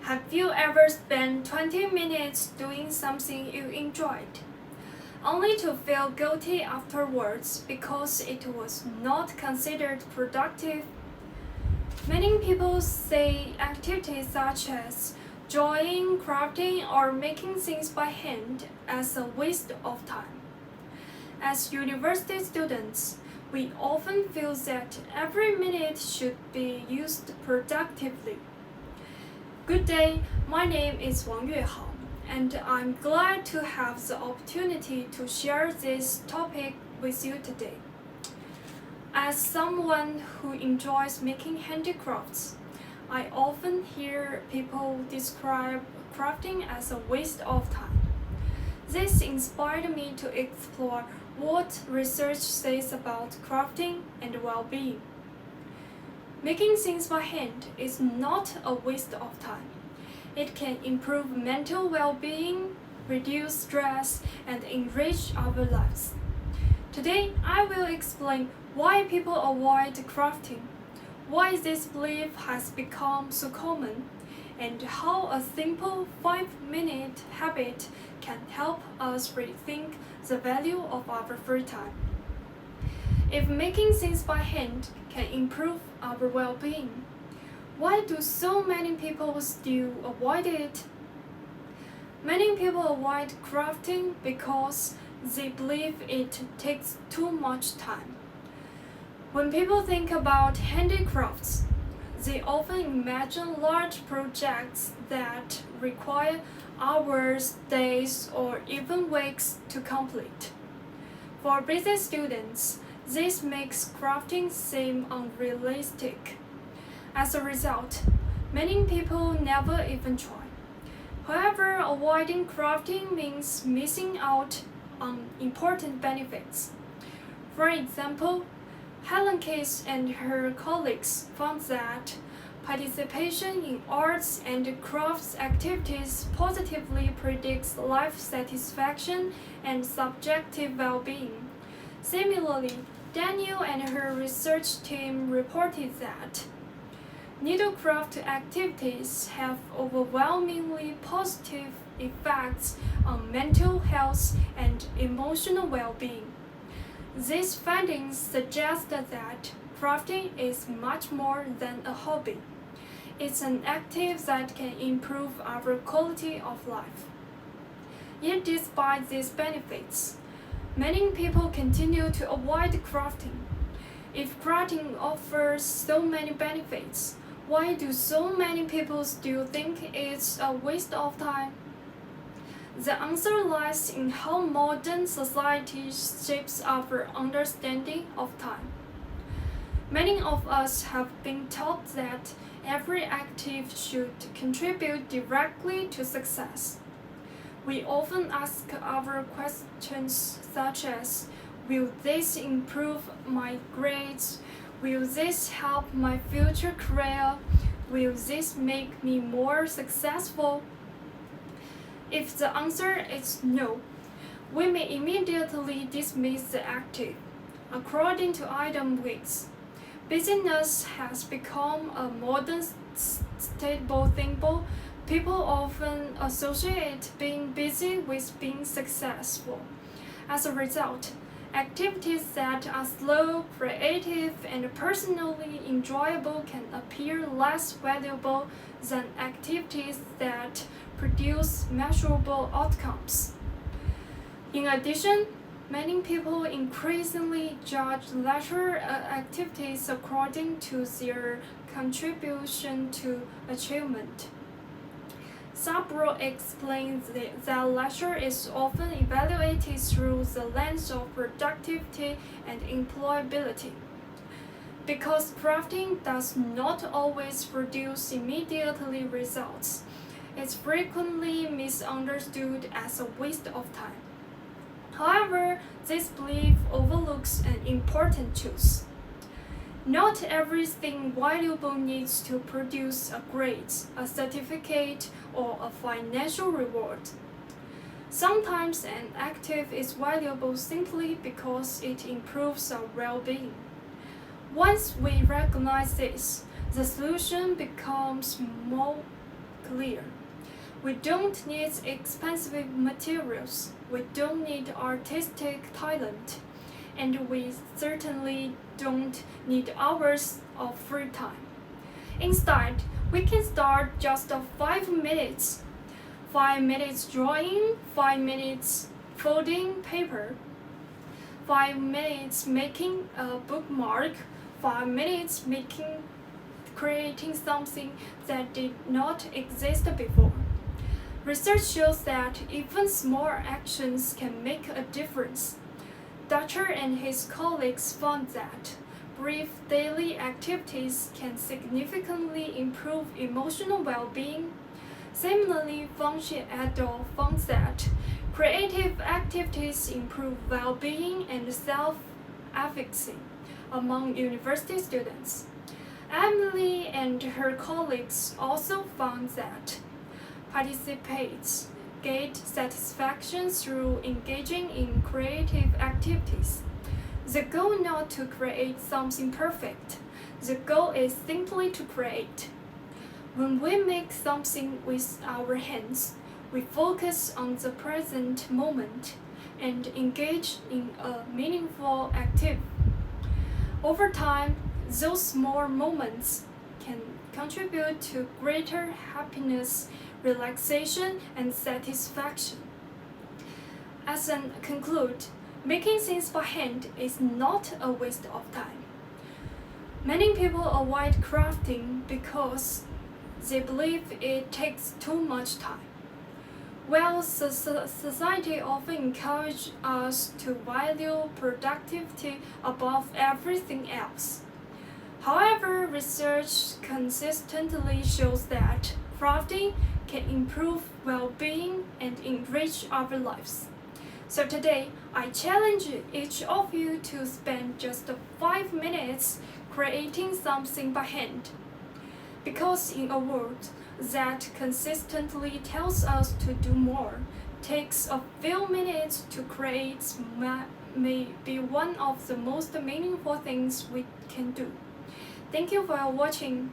Have you ever spent 20 minutes doing something you enjoyed, only to feel guilty afterwards because it was not considered productive? Many people say activities such as drawing, crafting, or making things by hand as a waste of time. As university students, we often feel that every minute should be used productively. Good day, my name is Wang Yuehao, and I'm glad to have the opportunity to share this topic with you today. As someone who enjoys making handicrafts, I often hear people describe crafting as a waste of time. This inspired me to explore what research says about crafting and well-being. Making things by hand is not a waste of time. It can improve mental well-being, reduce stress, and enrich our lives. Today, I will explain why people avoid crafting, why this belief has become so common, and how a simple 5-minute habit can help us rethink the value of our free time. If making things by hand can improve our well-being, why do so many people still avoid it? Many people avoid crafting because they believe it takes too much time. When people think about handicrafts, they often imagine large projects that require hours, days, or even weeks to complete. For busy students, this makes crafting seem unrealistic. As a result, many people never even try. However, avoiding crafting means missing out on important benefits. For example, Helen Case and her colleagues found that participation in arts and crafts activities positively predicts life satisfaction and subjective well-being. Similarly, Daniel and her research team reported that needlecraft activities have overwhelmingly positive effects on mental health and emotional well-being. These findings suggest that crafting is much more than a hobby. It's an activity that can improve our quality of life. Yet despite these benefits, many people continue to avoid crafting. If crafting offers so many benefits, why do so many people still think it's a waste of time? The answer lies in how modern society shapes our understanding of time. Many of us have been taught that every activity should contribute directly to success. We often ask our questions such as, will this improve my grades? Will this help my future career? Will this make me more successful? If the answer is no, we may immediately dismiss the active. According to Adam Weeks, busyness has become a modern staple symbol. People often associate being busy with being successful. As a result, activities that are slow, creative, and personally enjoyable can appear less valuable than activities that produce measurable outcomes. In addition, many people increasingly judge leisure activities according to their contribution to achievement. Sabro explains that leisure is often evaluated through the lens of productivity and employability. Because crafting does not always produce immediately results, it's frequently misunderstood as a waste of time. However, this belief overlooks an important truth. Not everything valuable needs to produce a grade, a certificate, or a financial reward. Sometimes an active is valuable simply because it improves our well-being. Once we recognize this, the solution becomes more clear. We don't need expensive materials, we don't need artistic talent, and we certainly don't need hours of free time. Instead, we can start just 5 minutes. 5 minutes drawing, 5 minutes folding paper, 5 minutes making a bookmark, 5 minutes creating something that did not exist before. Research shows that even small actions can make a difference. Dutcher and his colleagues found that brief daily activities can significantly improve emotional well-being. Similarly, Fangxi et al. Found that creative activities improve well-being and self-efficacy among university students. Emily and her colleagues also found that participants get satisfaction through engaging in creative activities. The goal is not to create something perfect. The goal is simply to create. When we make something with our hands, we focus on the present moment and engage in a meaningful activity. Over time, those small moments can contribute to greater happiness, relaxation, and satisfaction. As a conclude, making things by hand is not a waste of time. Many people avoid crafting because they believe it takes too much time. While society often encourages us to value productivity above everything else. However, research consistently shows that crafting can improve well-being and enrich our lives. So today, I challenge each of you to spend just 5 minutes creating something by hand. Because in a world that consistently tells us to do more, takes a few minutes to create may be one of the most meaningful things we can do. Thank you for watching.